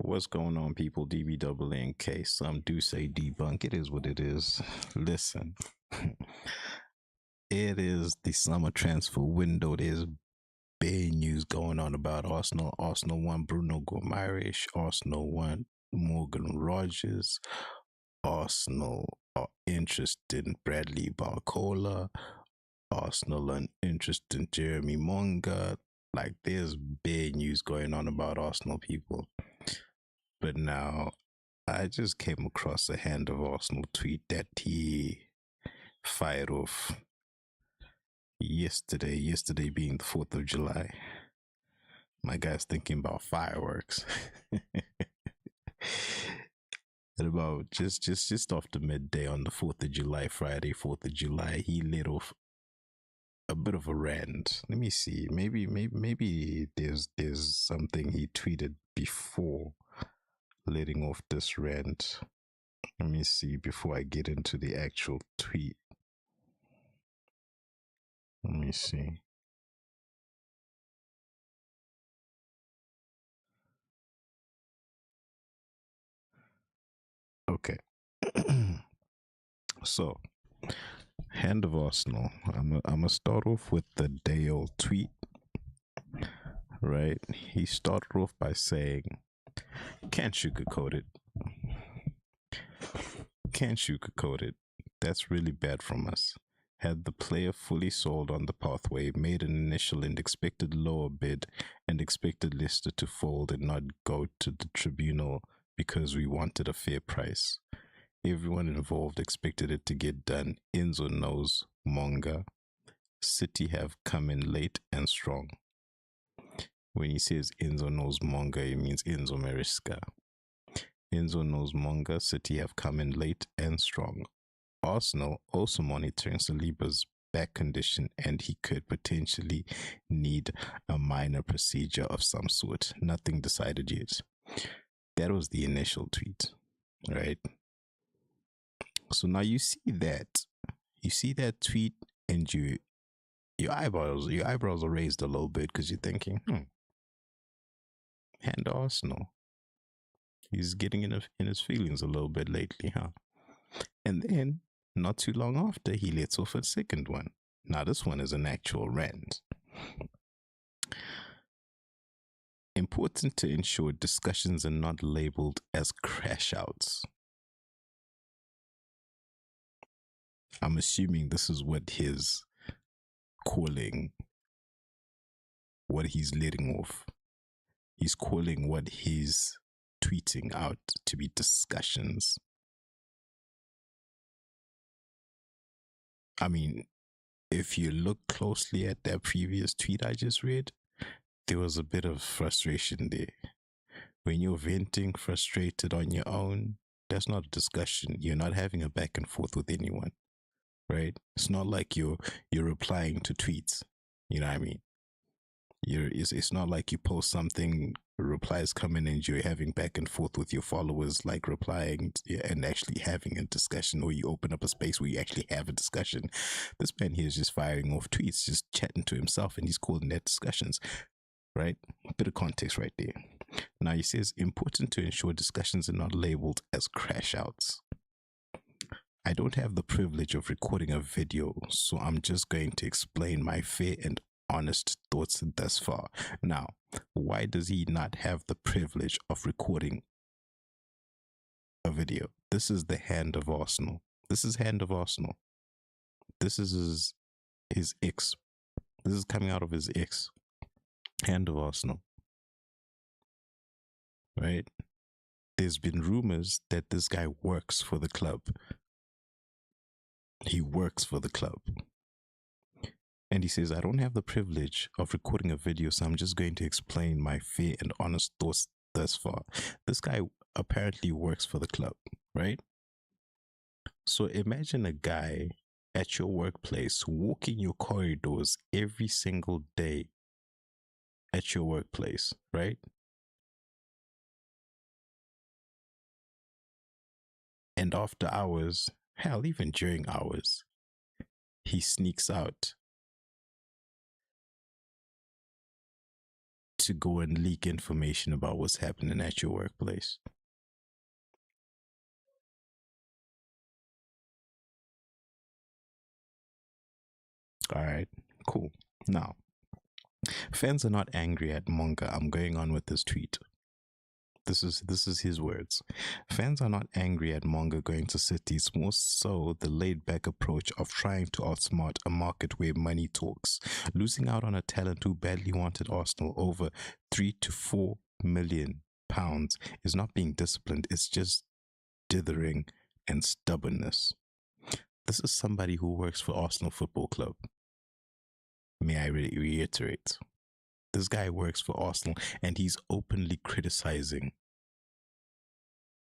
What's going on, people? DBNK. Some do say debunk. It is what it is. Listen, it is the summer transfer window. There's big news going on about Arsenal. Arsenal won Bruno Gomes. Arsenal won Morgan Rogers. Arsenal are interested in Bradley Barcola. Arsenal are interested in Jeremy Monga. Like, there's big news going on about Arsenal, people. But now, I just came across a Hand of Arsenal tweet that he fired off yesterday being the 4th of July. My guy's thinking about fireworks. At about just after midday on the 4th of July, Friday, 4th of July, he lit off a bit of a rant. Let me see. Maybe there's something he tweeted before letting off this rant. Let me see before I get into the actual tweet. Let me see. Okay. So, Hand of Arsenal. I'm gonna start off with the day old tweet. Right? He started off by saying, "Can't sugarcoat it. Can't sugarcoat it. That's really bad from us. Had the player fully sold on the pathway, made an initial and expected lower bid, and expected Leicester to fold and not go to the tribunal because we wanted a fair price. Everyone involved expected it to get done. Enzo knows Monga. City have come in late and strong." When he says Enzo knows Monga, it means Enzo Maresca. Enzo knows Monga. City have come in late and strong. Arsenal also monitoring Saliba's back condition, and he could potentially need a minor procedure of some sort. Nothing decided yet. That was the initial tweet, right? So now you see that tweet, and your eyebrows are raised a little bit because you're thinking, and Arsenal, he's getting in his feelings a little bit lately, huh? And then not too long after, he lets off a second one. Now this one is an actual rant. Important to ensure discussions are not labeled as crash outs. I'm assuming this is what he's calling what he's letting off. He's calling what he's tweeting out to be discussions. I mean, if you look closely at that previous tweet I just read, there was a bit of frustration there. When you're venting frustrated on your own, that's not a discussion. You're not having a back and forth with anyone, right? It's not like you're replying to tweets. You know what I mean? It's not like you post something, replies come in, and you're having back and forth with your followers, like replying and actually having a discussion, or you open up a space where you actually have a discussion. This man here is just firing off tweets, just chatting to himself, and he's calling that discussions, right? A bit of context right there. Now he says, important to ensure discussions are not labeled as crash outs. I don't have the privilege of recording a video, so I'm just going to explain my fair and honest thoughts thus far. Now, why does he not have the privilege of recording a video? This is the Hand of Arsenal. This is Hand of Arsenal. This is his ex. This is coming out of his ex. Hand of Arsenal. Right? There's been rumors that this guy works for the club. He works for the club. And he says, I don't have the privilege of recording a video, so I'm just going to explain my fair and honest thoughts thus far. This guy apparently works for the club, right? So imagine a guy at your workplace walking your corridors every single day at your workplace, right? And after hours, hell, even during hours, he sneaks out to go and leak information about what's happening at your workplace. All right, cool. Now, fans are not angry at Monga. I'm going on with this tweet. This is his words. Fans are not angry at Monga going to cities, more so the laid-back approach of trying to outsmart a market where money talks. Losing out on a talent who badly wanted Arsenal over £3 to £4 million is not being disciplined, it's just dithering and stubbornness. This is somebody who works for Arsenal Football Club. May I reiterate? This guy works for Arsenal and he's openly criticizing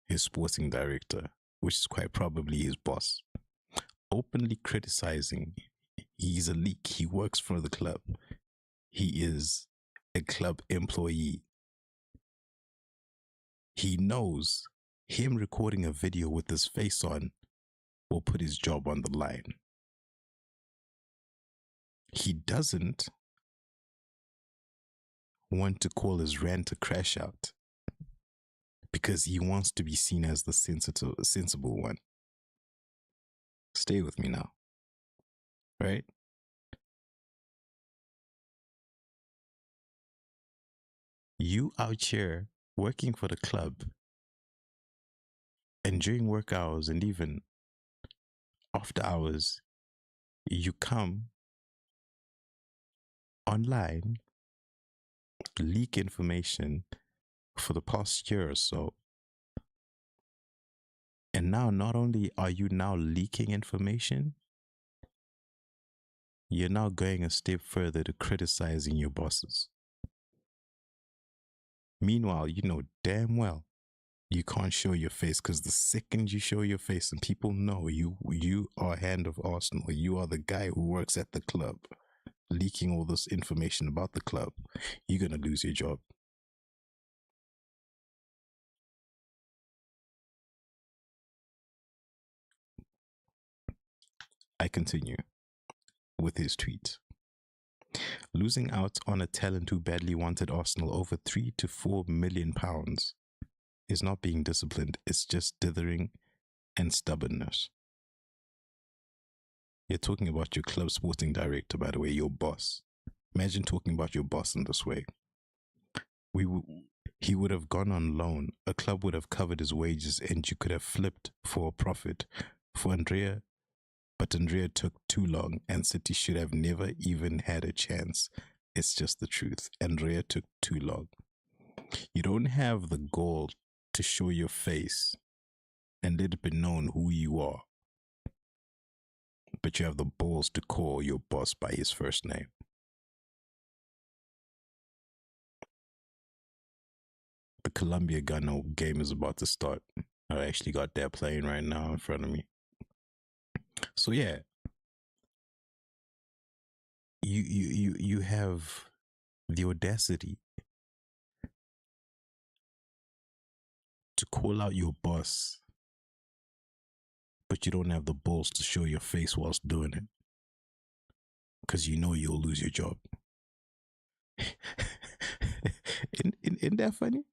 his sporting director, which is quite probably his boss. Openly criticizing. He's a leak. He works for the club. He is a club employee. He knows him recording a video with his face on will put his job on the line. He doesn't want to call his rant a crash out because he wants to be seen as the sensible one. Stay with me now. Right? You out here working for the club and during work hours and even after hours, you come online, leak information for the past year or so. And now, not only are you now leaking information, you're now going a step further to criticizing your bosses. Meanwhile, you know damn well you can't show your face, because the second you show your face and people know you are hand of Arsenal, you are the guy who works at the club, leaking all this information about the club, you're going to lose your job. I continue with his tweet. Losing out on a talent who badly wanted Arsenal over £3 to £4 million is not being disciplined, it's just dithering and stubbornness. You're talking about your club sporting director, by the way, your boss. Imagine talking about your boss in this way. He would have gone on loan, a club would have covered his wages, and you could have flipped for a profit for Andrea. But Andrea took too long, and City should have never even had a chance. It's just the truth. Andrea took too long. You don't have the gall to show your face and let it be known who you are, but you have the balls to call your boss by his first name. The Colombia Ghana game is about to start. I actually got that playing right now in front of me. So yeah, you have the audacity to call out your boss, but you don't have the balls to show your face whilst doing it, because you know you'll lose your job. Isn't that funny?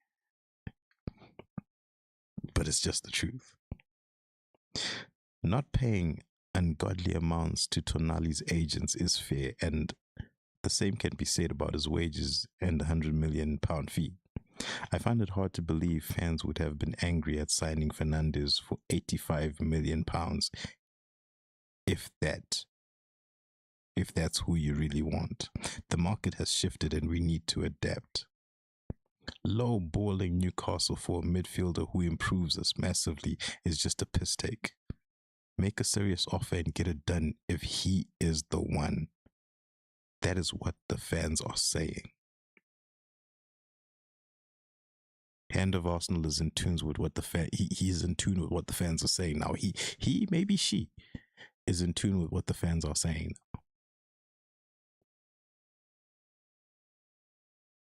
But it's just the truth. Not paying ungodly amounts to Tonali's agents is fair, and the same can be said about his wages and the £100 million fee. I find it hard to believe fans would have been angry at signing Fernandes for £85 million, if that's who you really want. The market has shifted and we need to adapt. Low balling Newcastle for a midfielder who improves us massively is just a piss take. Make a serious offer and get it done if he is the one. That is what the fans are saying. Hand of Arsenal is in tune with what he's in tune with what the fans are saying now. He maybe she is in tune with what the fans are saying.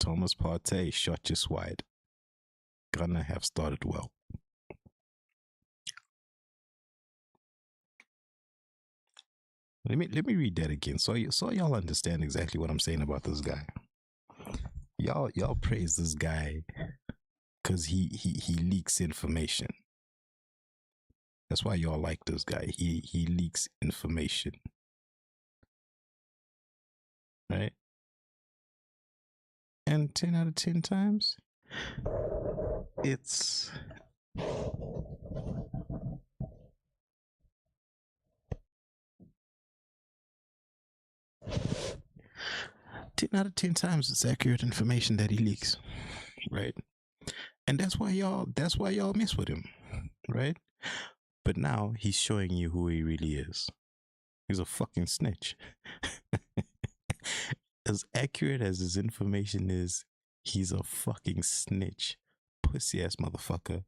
Thomas Partey shot just wide. Ghana have started well. Let me read that again so y'all understand exactly what I'm saying about this guy. Y'all praise this guy because he leaks information. That's why y'all like this guy. He leaks information, right? And 10 out of 10 times, it's 10 out of 10 times it's accurate information that he leaks, right? And that's why y'all mess with him, right? But now he's showing you who he really is. He's a fucking snitch. As accurate as his information is, he's a fucking snitch. Pussy ass motherfucker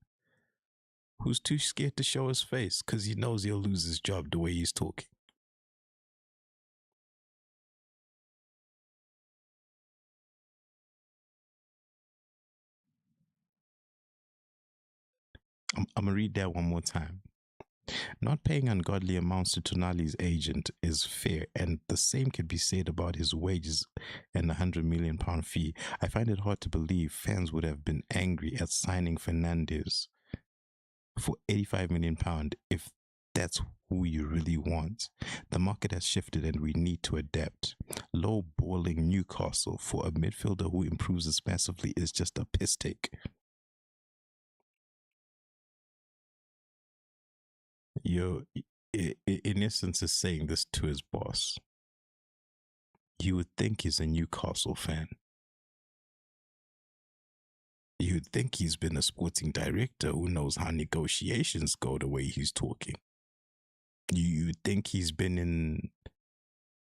who's too scared to show his face because he knows he'll lose his job the way he's talking. I'm gonna read that one more time. Not paying ungodly amounts to Tonali's agent is fair, and the same could be said about his wages and a £100 million fee. I find it hard to believe fans would have been angry at signing Fernandes for £85 million if that's who you really want. The market has shifted and we need to adapt. Low balling Newcastle for a midfielder who improves us massively is just a piss take. Yo, in essence, is saying this to his boss. You would think he's a Newcastle fan. You'd think he's been a sporting director who knows how negotiations go the way he's talking. You'd think he's been in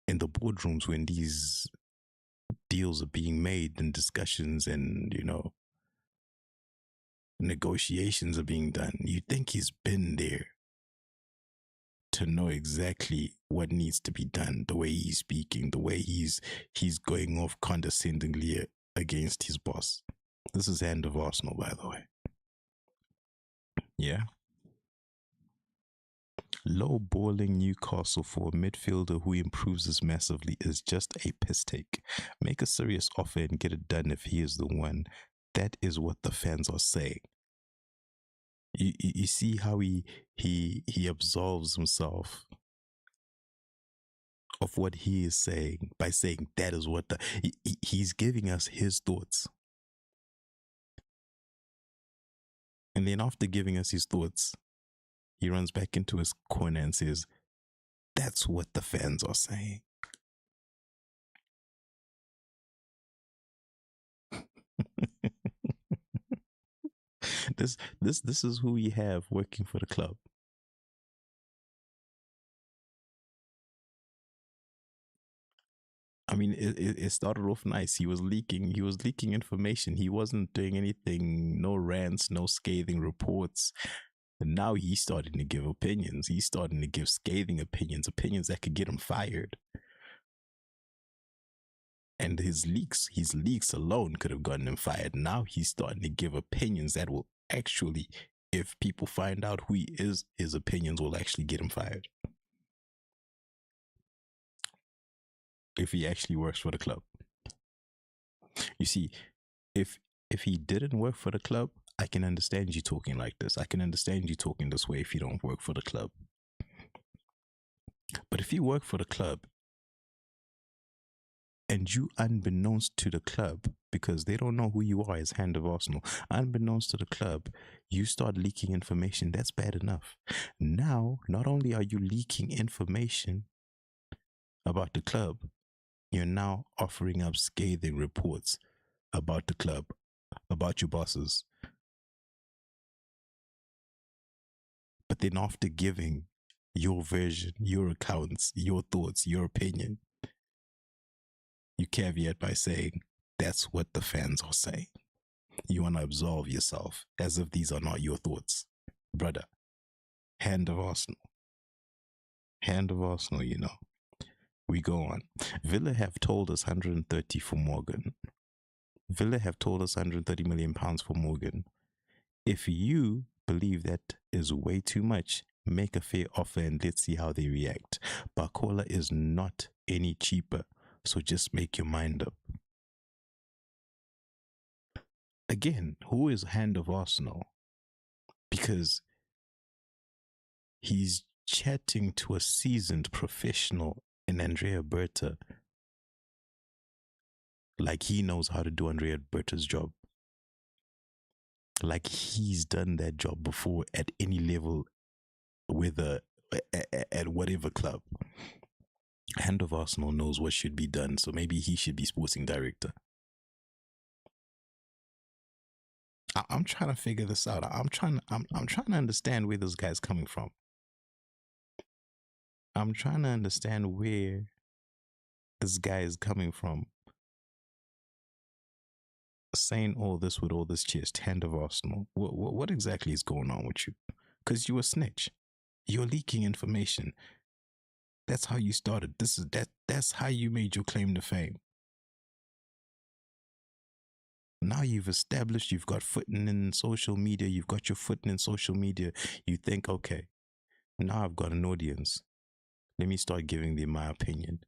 the boardrooms when these deals are being made and discussions and, negotiations are being done. You'd think he's been there to know exactly what needs to be done, the way he's speaking, the way he's going off condescendingly against his boss. This is Hand of Arsenal, by the way. Yeah. Low balling Newcastle for a midfielder who improves us massively is just a piss take. Make a serious offer and get it done if he is the one. That is what the fans are saying. You see how he absolves himself of what he is saying by saying that is what he's giving us his thoughts. And then after giving us his thoughts, he runs back into his corner and says, that's what the fans are saying. This is who we have working for the club. I mean, it started off nice. He was leaking information. He wasn't doing anything, no rants, no scathing reports. And now he's starting to give opinions. He's starting to give scathing opinions that could get him fired. And his leaks alone could have gotten him fired. Now he's starting to give opinions that will actually, if people find out who he is, his opinions will actually get him fired. If he actually works for the club. You see, if he didn't work for the club, I can understand you talking like this. I can understand you talking this way if you don't work for the club. But if you work for the club and you, unbeknownst to the club, because they don't know who you are as Hand of Arsenal, unbeknownst to the club, you start leaking information, that's bad enough. Now, not only are you leaking information about the club, you're now offering up scathing reports about the club, about your bosses. But then after giving your version, your accounts, your thoughts, your opinion, you caveat by saying, that's what the fans are saying. You want to absolve yourself as if these are not your thoughts. Brother, Hand of Arsenal. Hand of Arsenal, We go on. Villa have told us 130 for Morgan. Villa have told us 130 million pounds for Morgan. If you believe that is way too much, make a fair offer and let's see how they react. Barcola is not any cheaper, so just make your mind up. Again, who is hand of Arsenal? Because he's chatting to a seasoned professional in Andrea Berta like he knows how to do Andrea Berta's job. Like he's done that job before at any level, whether at whatever club. Hand of Arsenal knows what should be done, so maybe he should be sporting director. I'm trying to figure this out. I'm trying to understand where this guy's coming from. I'm trying to understand where this guy is coming from, saying all this with all this chest. Hand of Arsenal. What exactly is going on with you? Because you a snitch. You're leaking information. That's how you started. That's how you made your claim to fame. Now you've established, you've got footing in social media, you've got your footing in social media. You think, okay, now I've got an audience. Let me start giving them my opinion.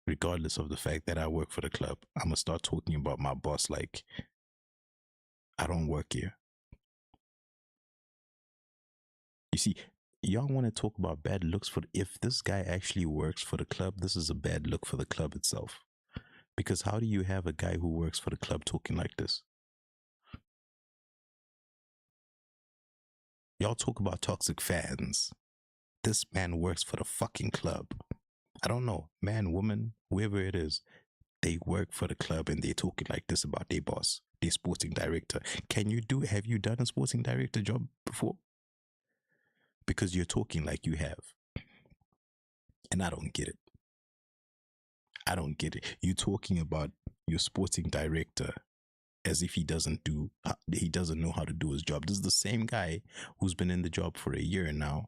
Regardless of the fact that I work for the club, I'm gonna start talking about my boss like I don't work here. You see, y'all want to talk about bad looks for if this guy actually works for the club, this is a bad look for the club itself. Because how do you have a guy who works for the club talking like this? Y'all talk about toxic fans. This man works for the fucking club. I don't know, man, woman, whoever it is, they work for the club and they're talking like this about their boss, their sporting director. Have you done a sporting director job before? Because you're talking like you have. And I don't get it. I don't get it. You're talking about your sporting director as if he doesn't know how to do his job. This is the same guy who's been in the job for a year now.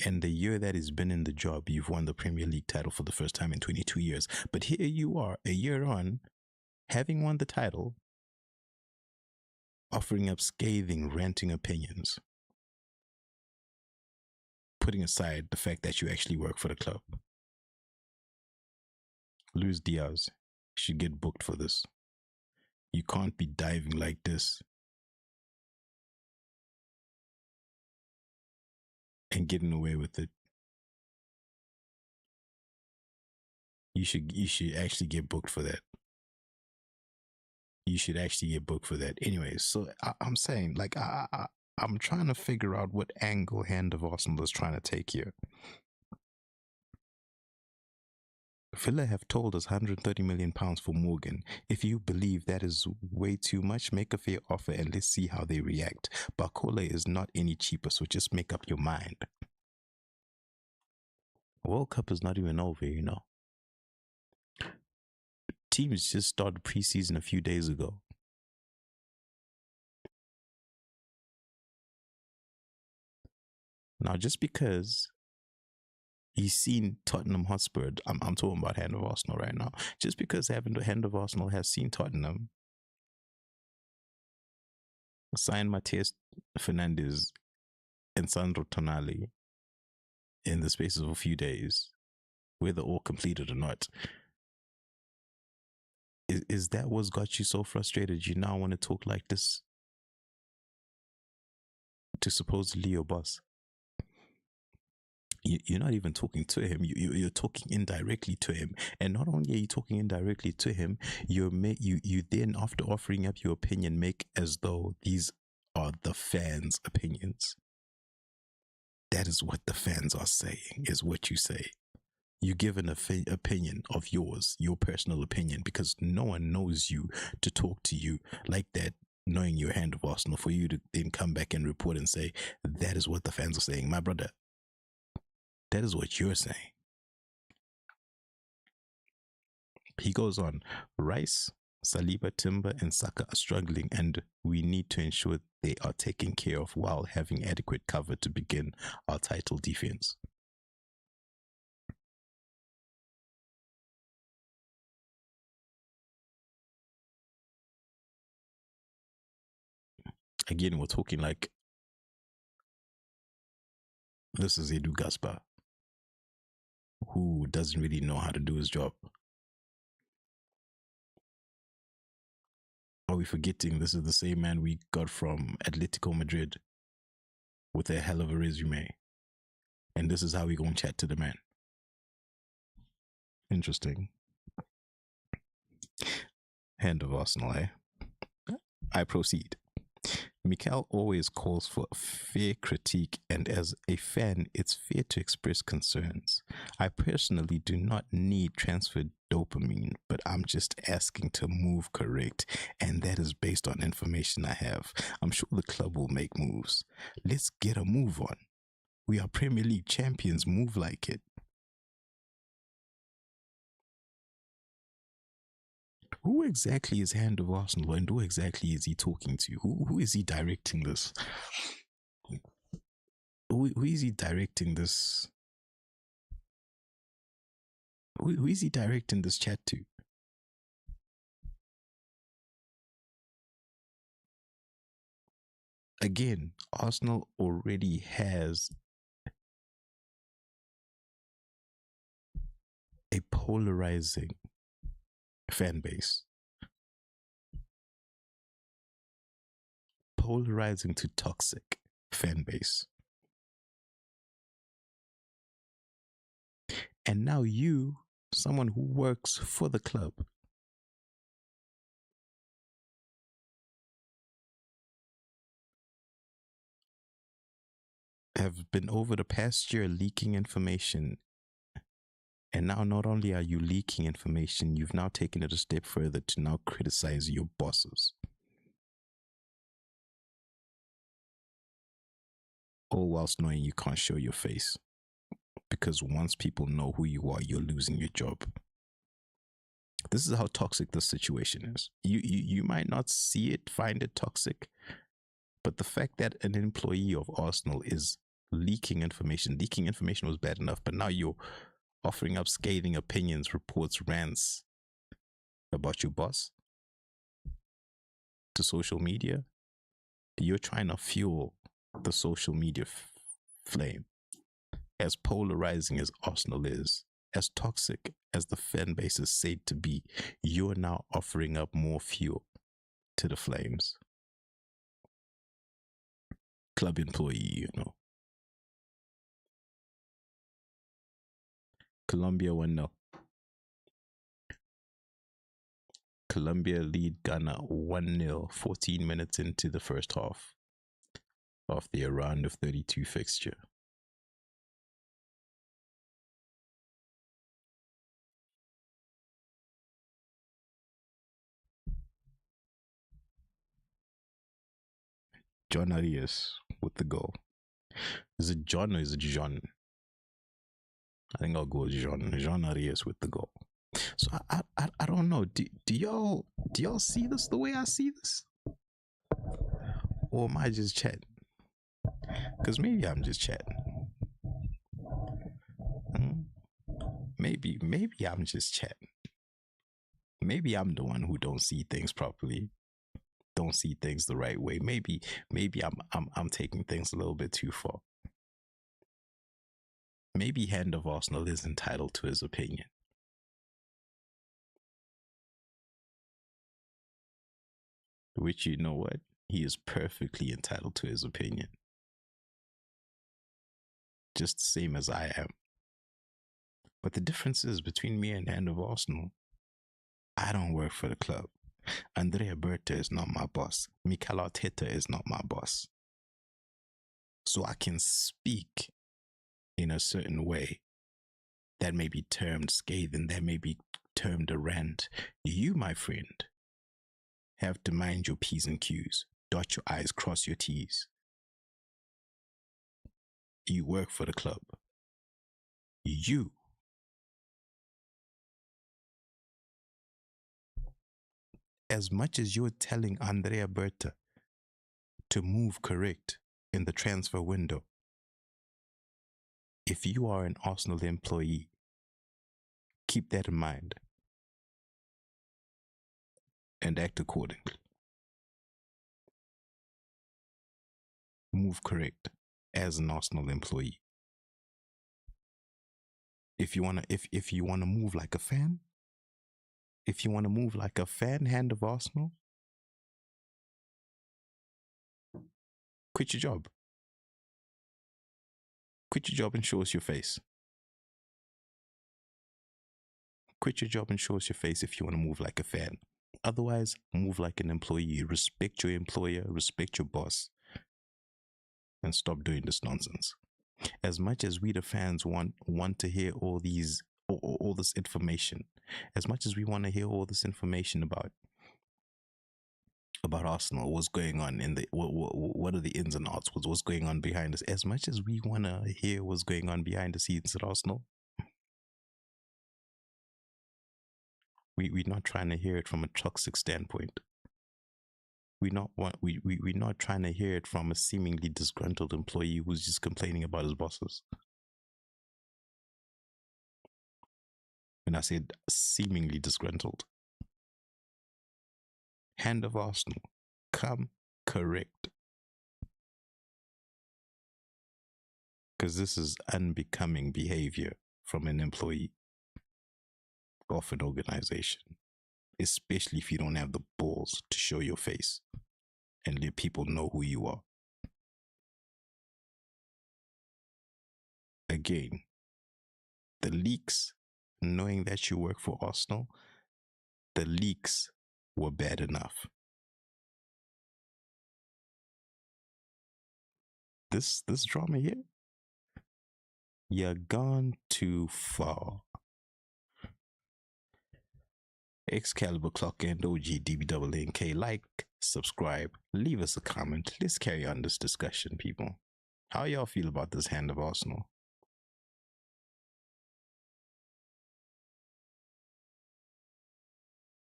And the year that he's been in the job, you've won the Premier League title for the first time in 22 years. But here you are, a year on, having won the title, offering up scathing, ranting opinions, putting aside the fact that you actually work for the club. Luis Diaz should get booked for this. You can't be diving like this and getting away with it. You should actually get booked for that. You should actually get booked for that. Anyways, so I'm saying, like, I'm trying to figure out what angle Hand of Arsenal is trying to take here. Villa have told us £130 million for Morgan. If you believe that is way too much, make a fair offer and let's see how they react. Barcola is not any cheaper, so just make up your mind. World Cup is not even over, you know. Teams just started preseason a few days ago. Now, just because he's seen Tottenham Hotspur, I'm talking about Hand of Arsenal right now. Just because Hand of Arsenal has seen Tottenham sign Matias Fernandes and Sandro Tonali in the space of a few days, whether all completed or not, is that what's got you so frustrated? You now want to talk like this to supposedly your boss? You're not even talking to him. You're talking indirectly to him, and not only are you talking indirectly to him, you then, after offering up your opinion, make as though these are the fans' opinions. That is what the fans are saying. Is what you say. You give an opinion of yours, your personal opinion, because no one knows you to talk to you like that, knowing your Hand of Arsenal, for you to then come back and report and say, that is what the fans are saying. My brother, that is what you're saying. He goes on, Rice, Saliba, Timber, and Saka are struggling, and we need to ensure they are taken care of while having adequate cover to begin our title defense. Again, we're talking like this is Edu Gaspar, who doesn't really know how to do his job. Are we forgetting this is the same man we got from Atletico Madrid with a hell of a resume? And this is how we gonna chat to the man. Interesting. Hand of Arsenal, eh? I proceed. Mikel always calls for fair critique, and as a fan, it's fair to express concerns. I personally do not need transfer dopamine, but I'm just asking to move correct, and that is based on information I have. I'm sure the club will make moves. Let's get a move on. We are Premier League champions, move like it. Who exactly is Hand of Arsenal, and who exactly is he talking to? Who is he directing this? Who is he directing this? Who is he directing this chat to? Again, Arsenal already has a polarizing fan base. Polarizing to toxic fan base. And now you, someone who works for the club, have been over the past year leaking information. And now not only are you leaking information, you've now taken it a step further to now criticize your bosses. All whilst knowing you can't show your face. Because once people know who you are, you're losing your job. This is how toxic this situation is. You might not see it, find it toxic, but the fact that an employee of Arsenal is leaking information was bad enough, but now you're offering up scathing opinions, reports, rants about your boss to social media. You're trying to fuel the social media flame. As polarizing as Arsenal is, as toxic as the fan base is said to be, you're now offering up more fuel to the flames. Club employee, you know. Colombia 1-0. Colombia lead Ghana 1-0, 14 minutes into the first half of the round of 32 fixture. John Arias with the goal. Is it John or is it Jean? I think I'll go with Jean. Jean Arias with the goal. So I don't know. Do y'all see this the way I see this? Or am I just chatting? Because maybe I'm just chatting. Maybe I'm just chatting. Maybe I'm the one who don't see things properly, don't see things the right way. Maybe I'm taking things a little bit too far. Maybe Hand of Arsenal is entitled to his opinion. Which, you know what? He is perfectly entitled to his opinion. Just the same as I am. But the difference is between me and Hand of Arsenal, I don't work for the club. Andrea Berta is not my boss. Mikel Arteta is not my boss. So I can speak in a certain way that may be termed scathing, that may be termed a rant. You, my friend, have to mind your P's and Q's. Dot your I's, cross your T's. You work for the club. You. As much as you're telling Andrea Berta to move correct in the transfer window, if you are an Arsenal employee, keep that in mind and act accordingly. Move correct as an Arsenal employee. If you wanna move like a fan, Hand of Arsenal, Quit your job. Quit your job and show us your face. Quit your job and show us your face if you want to move like a fan. Otherwise, move like an employee. Respect your employer, respect your boss, and stop doing this nonsense. As much as we the fans want to hear all this information, as much as we want to hear all this information about Arsenal, what's going on in the what are the ins and outs, what's going on behind us, as much as we want to hear what's going on behind the scenes at Arsenal, we're not trying to hear it from a toxic standpoint. We're not trying to hear it from a seemingly disgruntled employee who's just complaining about his bosses. And I said seemingly disgruntled. Hand of Arsenal, come correct. Because this is unbecoming behavior from an employee of an organization, especially if you don't have the balls to show your face and let people know who you are. Again, the leaks, knowing that you work for Arsenal, the leaks were bad enough. This drama here, you're gone too far. Excalibur Clock and OG DBNK, like, subscribe, leave us a comment. Let's carry on this discussion, people. How y'all feel about this hand of Arsenal?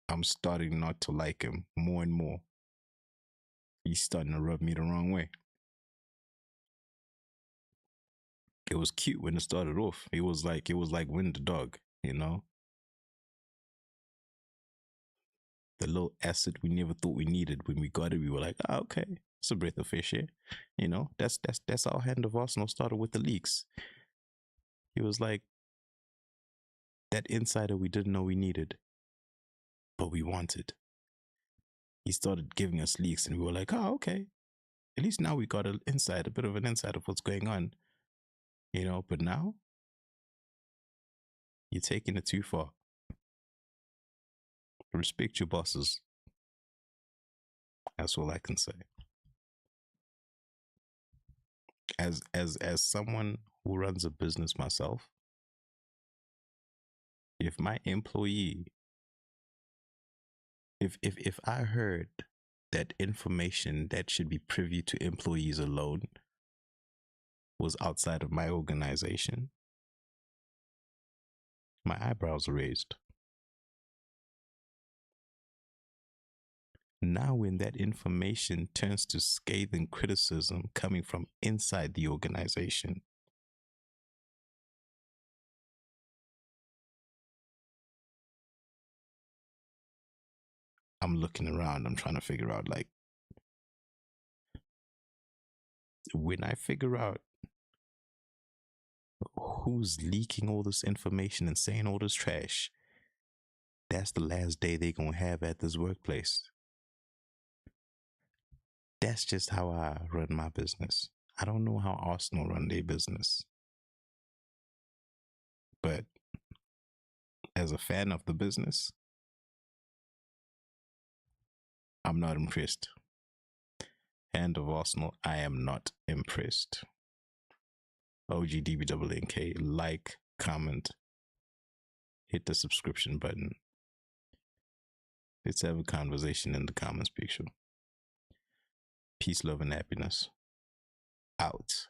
I'm starting not to like him more and more. He's starting to rub me the wrong way. It was cute when it started off. It was like win the dog, you know? The little asset we never thought we needed. When we got it, we were like, oh, okay, it's a breath of fresh air. You know, that's how hand of Arsenal started with the leaks. It was like that insider we didn't know we needed, but we wanted. He started giving us leaks and we were like, oh, okay. At least now we got an insight, a bit of an insight of what's going on. You know, but now you're taking it too far. Respect your bosses. That's all I can say. As someone who runs a business myself, if my employee, if I heard that information that should be privy to employees alone was outside of my organization, my eyebrows are raised. Now, when that information turns to scathing criticism coming from inside the organization, I'm looking around, I'm trying to figure out, like, when I figure out who's leaking all this information and saying all this trash, that's the last day they're going to have at this workplace. That's just how I run my business. I don't know how Arsenal run their business. But as a fan of the business, I'm not impressed. Hand of Arsenal, I am not impressed. OGDBNK, like, comment, hit the subscription button. Let's have a conversation in the comments, picture. Peace, love, and happiness. Out.